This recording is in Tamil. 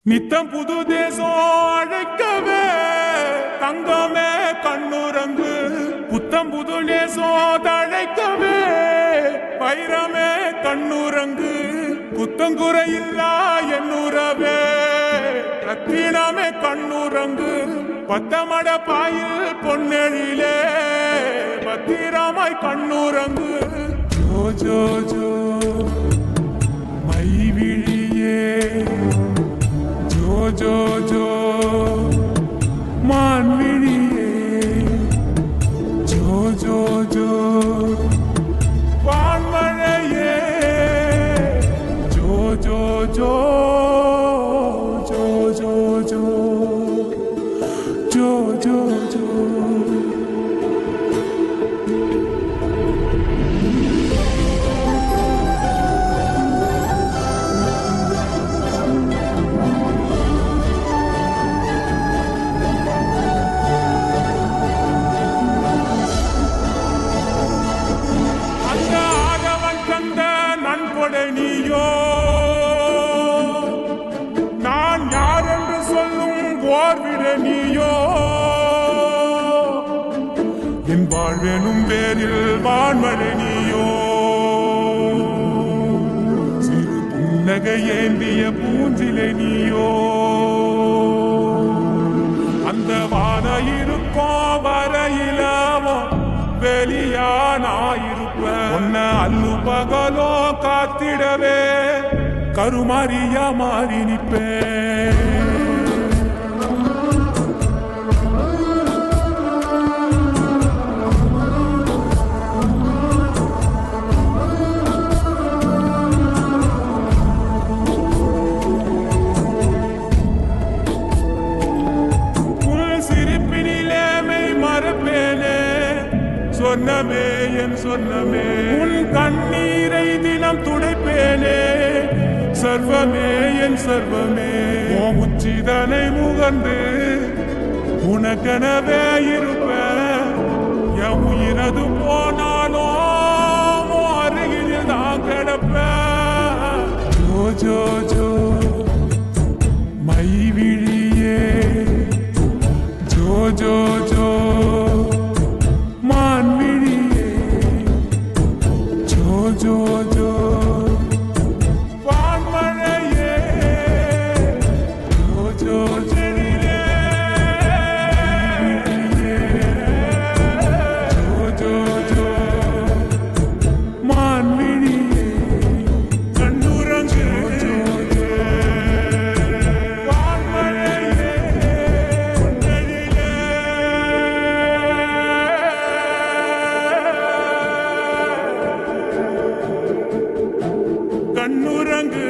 நித்தம் புது தேசம் அழைக்கவே தங்கமே கண்ணுரங்கு புத்தம் புது நேசம் தழைக்கவே வைரமே கண்ணுரங்கு குத்தங்குறையில்லா என்னுறவே ரத்தினமே கண்ணுரங்கு பத்தமட பாயில் பொன்னெழிலே பத்திரமாய் கண்ணுரங்கு ஜோ ஜோ ஜோ மைவிழியே ஜோ ஜோ மான்விழியே ஜோ ஜோ ஜோ வான்மழையே ஜோ ஜோ ஜோ ஜோ ஜோ ஜோ ஜோ ஜோ ஜோ நீயோ நான் யார் என்று சொல்லும் போர்விட நீயோ என் வாழ்வேனும் பேரில் வான்மழை நீயோ சிறு புன்னகை ஏந்திய பூஞ்சிலை நீயோ அந்த வான இருக்கோ வரையிலாமோ வெளியானாயிருப்ப உன்ன அல்லு பகலோ காத்திடவே கருமாரியா மாறி நிப்பேன் சொன்னமே என் சொன்னமே உன் கண்ணீரை தினம் துடைப்பேனே சர்வமே என் சர்வமே உச்சிதனை முகந்து உனக்கெனவே இருப்பேன் என் உயிரது போனாலோ அருகில் நான் கிடப்பேன் ஜோ ஜோ ஜோ மைவிழியே ஜோ ஜோ ஜோ ஜோ ஜோ வான்மழையே ஜோ ஜோ செடிலே ஜோ ஜோ ஜோ மான்விழியே கண்ணுரங்கு ஜோ ஜோ வான்மழையே பொன்னெழிலே கண்ணுரங்கு